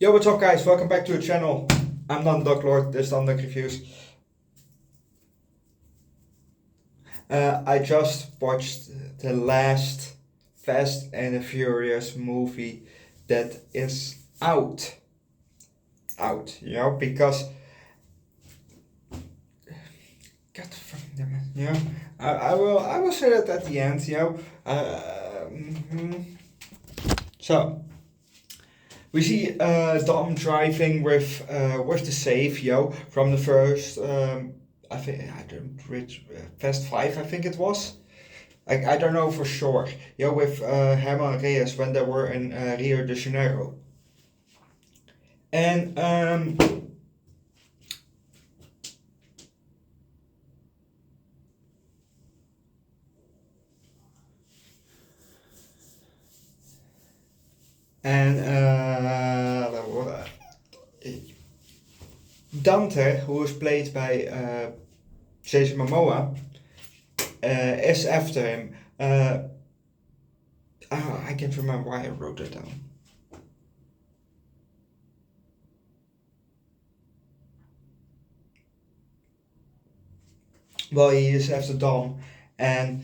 Yo, what's up guys? Welcome back to the channel. I'm Underdog Lord, this is Underdog Reviews. I just watched the last Fast and the Furious movie that is out. Because God fucking damn it, I will say that at the end, So we see Dom driving with the safe, from the first I think I don't reach Fast Five, I think it was. I don't know for sure. With Herman Reyes when they were in Rio de Janeiro. And Dante, who is played by Jason Momoa, is after him. I can't remember why I wrote it down. Well, he is after Dom, and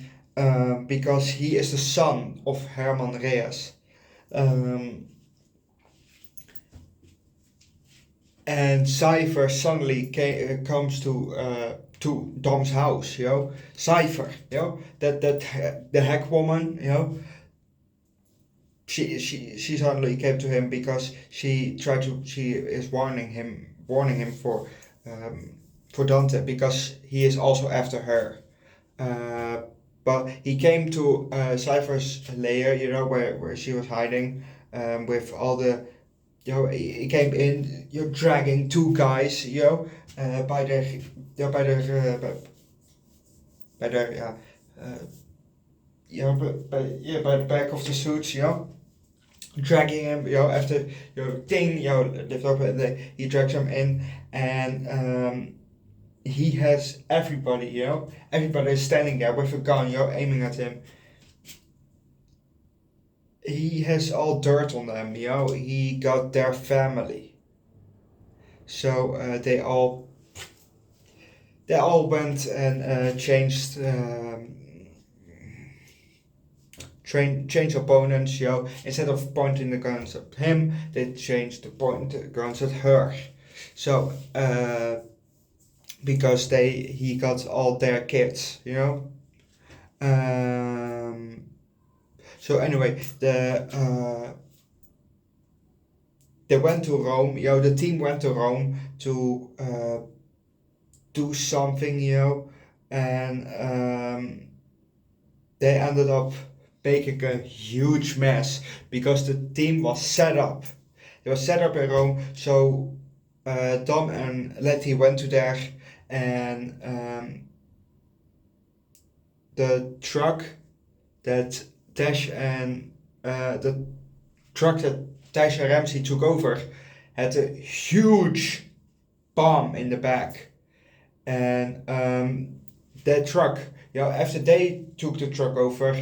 because he is the son of Herman Reyes. And Cypher suddenly comes to Dom's house, Cypher, that the hack woman, she suddenly came to him because she is warning him for Dante because he is also after her. But he came to Cypher's lair, where she was hiding, with all the. He came in, dragging two guys, by their, by their, by their, by the back of the suits, dragging him, after, thing, lift up, and he drags him in, and he has everybody, everybody is standing there with a gun, aiming at him. He has all dirt on them, he got their family. So they all went and changed opponents, instead of pointing the guns at him, they changed the guns at her. So because he got all their kids, So anyway, they went to Rome. The team went to Rome to do something, and they ended up making a huge mess because the team was set up. They were set up in Rome, so Dom and Letty went to there, and the truck that Tash and Ramsey took over had a huge bomb in the back, and that truck, after they took the truck over,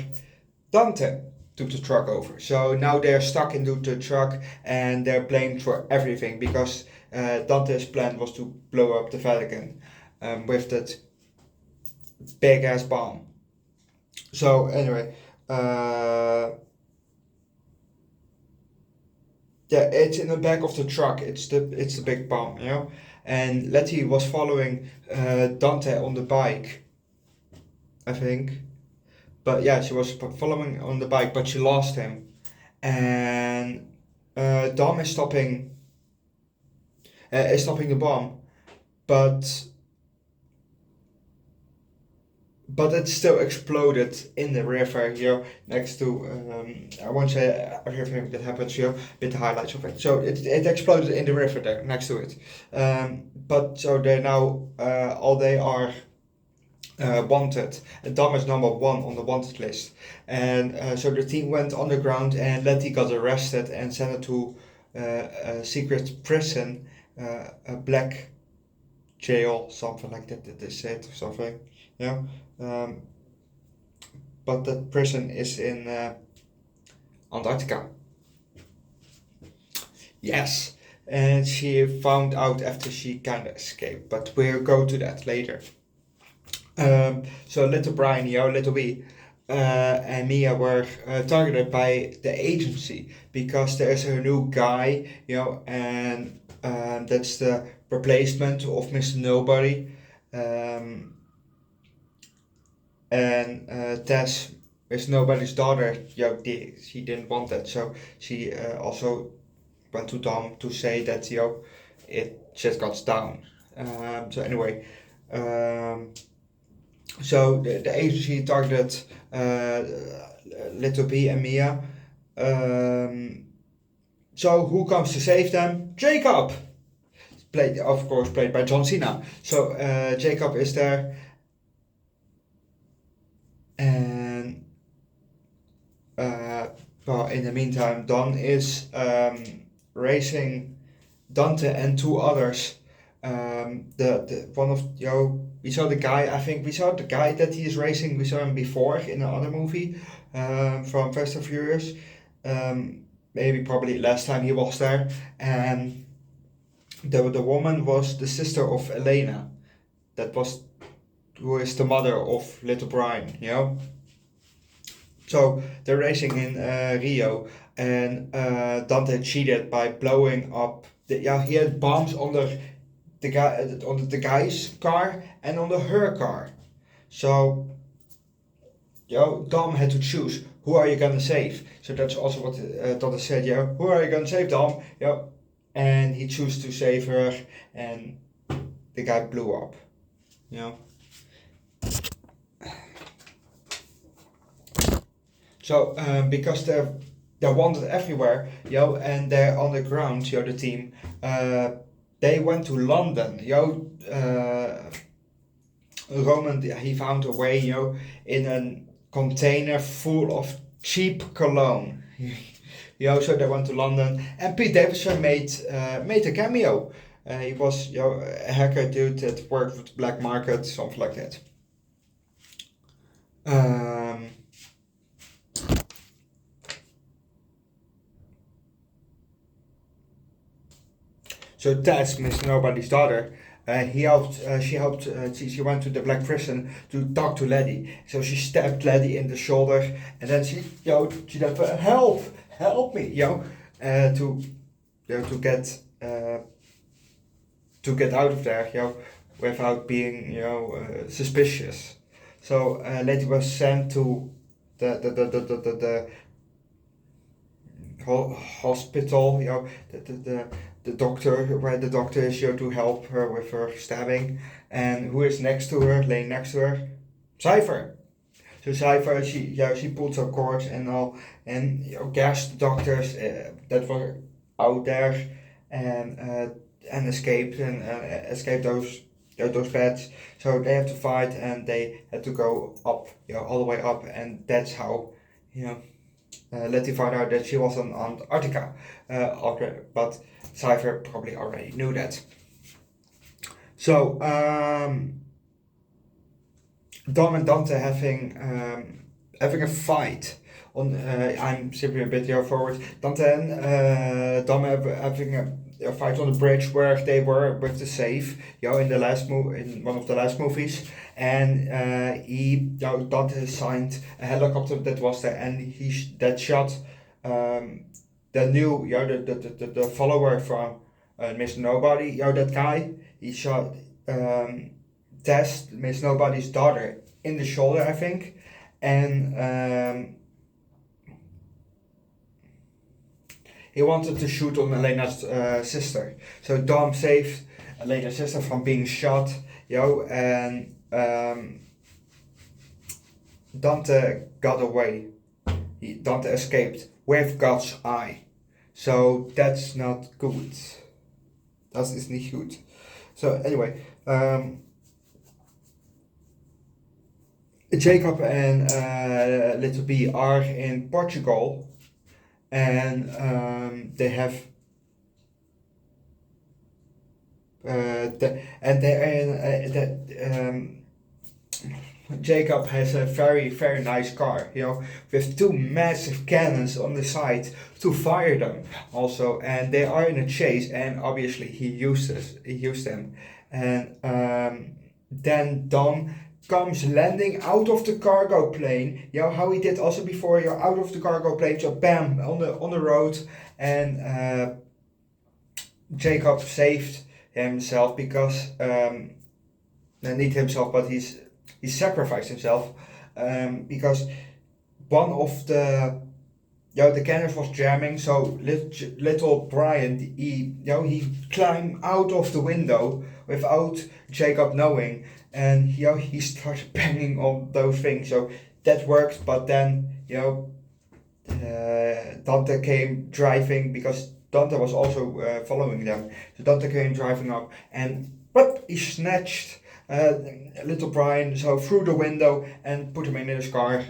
Dante took the truck over. So now they're stuck into the truck and they're blamed for everything because Dante's plan was to blow up the Vatican with that big ass bomb. So anyway. It's in the back of the truck. It's the big bomb, And Letty was following Dante on the bike, I think. But yeah, she was following on the bike, but she lost him. And Dom is stopping the bomb, but it still exploded in the river, next to, I won't say everything that happens, but the highlights of it. So it exploded in the river there, next to it. But so they now, all they are wanted. And Dom is number 1 on the wanted list. And so the team went underground and Letty got arrested and sent to a secret prison, a black jail, something like that they said, or something, but that prison is in Antarctica. Yes. and she found out after she kind of escaped. But we'll go to that later. So little Brian, little B, and Mia were targeted by the agency because there's a new guy, and that's the replacement of Mr. Nobody. Um, and Tess is Nobody's daughter. She didn't want that, so she also went to Dom to say that it just got down. So anyway, so the agency targeted Little B and Mia. So who comes to save them? Jacob, played by John Cena. So Jacob is there, and well, in the meantime, Don is racing Dante and two others. The one of we saw the guy. I think we saw the guy that he is racing. We saw him before in another movie from Fast and Furious. Maybe probably last time he was there, and the woman was the sister of Elena. That was who is the mother of little Brian. So they're racing in Rio, and Dante cheated by blowing up. He had bombs under the guy's car and under her car. So Dom had to choose who are you gonna save. So that's also what Dante said. Who are you gonna save, Dom? And he chose to save her, and the guy blew up. So because they're wanted everywhere, and they're on the ground, the team, they went to London, Roman, he found a way, in a container full of cheap cologne. So they went to London, and Pete Davidson made a cameo. He was, a hacker dude that worked with the black market, something like that. So Tess, Mr. Nobody's daughter, she went to the black prison to talk to Laddie. So she stabbed Laddie in the shoulder, and then she said, help me, to get out of there, without being, suspicious. So Laddie was sent to the hospital, the doctor, where the doctor is to help her with her stabbing, and who is laying next to her? Cypher. So Cypher, she pulled her cords and all, and gassed the doctors that were out there, and escaped those beds. So they have to fight, and they had to go up, all the way up, and that's how, Letty found out that she was on Antarctica, but Cypher probably already knew that. So Dom and Dante having a fight. I'm simply a bit forward. Dante and Dom having a fight on the bridge where they were with the safe, in the last in one of the last movies, and Dante signed a helicopter that was there, and that shot the new the follower from Mr. Nobody, that guy. He shot Tess, Miss Nobody's daughter, in the shoulder, I think, and he wanted to shoot on Elena's sister. So Dom saved Elena's sister from being shot, and Dante got away. Dante escaped with God's eye. So that's not good. Dat is niet goed. So anyway, Jacob and Little B are in Portugal, and they have Jacob has a very, very nice car, with two massive cannons on the side to fire them also, and they are in a chase, and obviously he used them, and then Dom comes landing out of the cargo plane, how he did also before, out of the cargo plane, so bam, on the road, and Jacob saved himself because, not himself, but he sacrificed himself, because one of the cannons was jamming, so little Brian, he climbed out of the window without Jacob knowing, and he started banging on those things, so that worked, but then Dante came driving, because Dante was also following them, so Dante came driving up, and he snatched little Brian so through the window and put him in his car.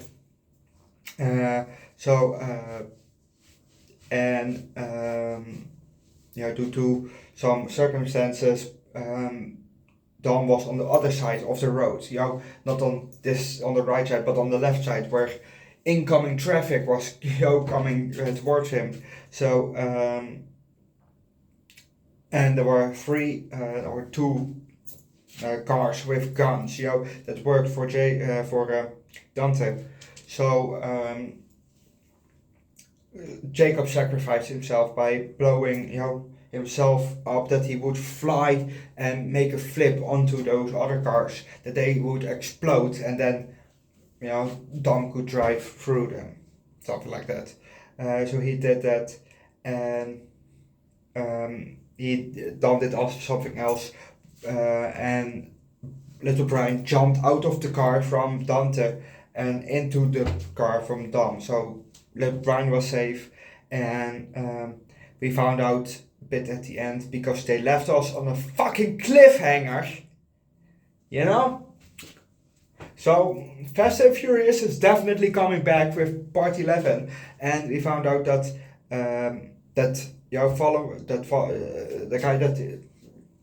Due to some circumstances, Dom was on the other side of the road, not on the right side, but on the left side, where incoming traffic was coming towards him. So and there were two cars with guns, that worked for Dante. So Jacob sacrificed himself by blowing, himself up, that he would fly and make a flip onto those other cars, that they would explode, and then, Dom could drive through them, something like that. So he did that, and Dom did also something else. And little Brian jumped out of the car from Dante and into the car from Dom. So little Brian was safe, and we found out a bit at the end, because they left us on a fucking cliffhanger. So Fast and Furious is definitely coming back with part 11, and we found out that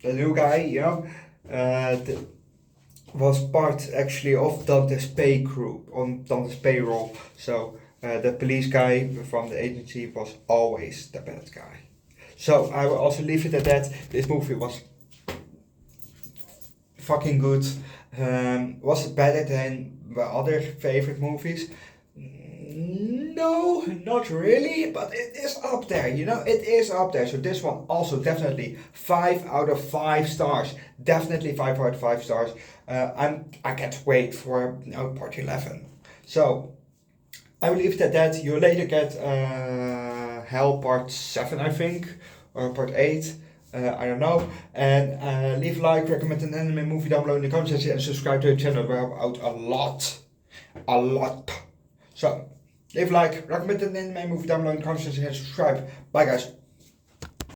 the new guy, was part actually of Dante's pay group, on Dante's payroll. So the police guy from the agency was always the bad guy. So I will also leave it at that. This movie was fucking good. Was it better than my other favorite movies? No, not really, but it is up there, it is up there. So this one also definitely 5 out of 5 stars. Definitely 5 out of 5 stars. I can't wait for part 11. So I will leave it at that. You later get Hell part 7, I think, or part 8. I don't know. And leave a like, recommend an anime movie down below in the comment section, and subscribe to the channel. We have out a lot. So leave a like, recommend an anime movie down below in the comment section, and subscribe. Bye guys.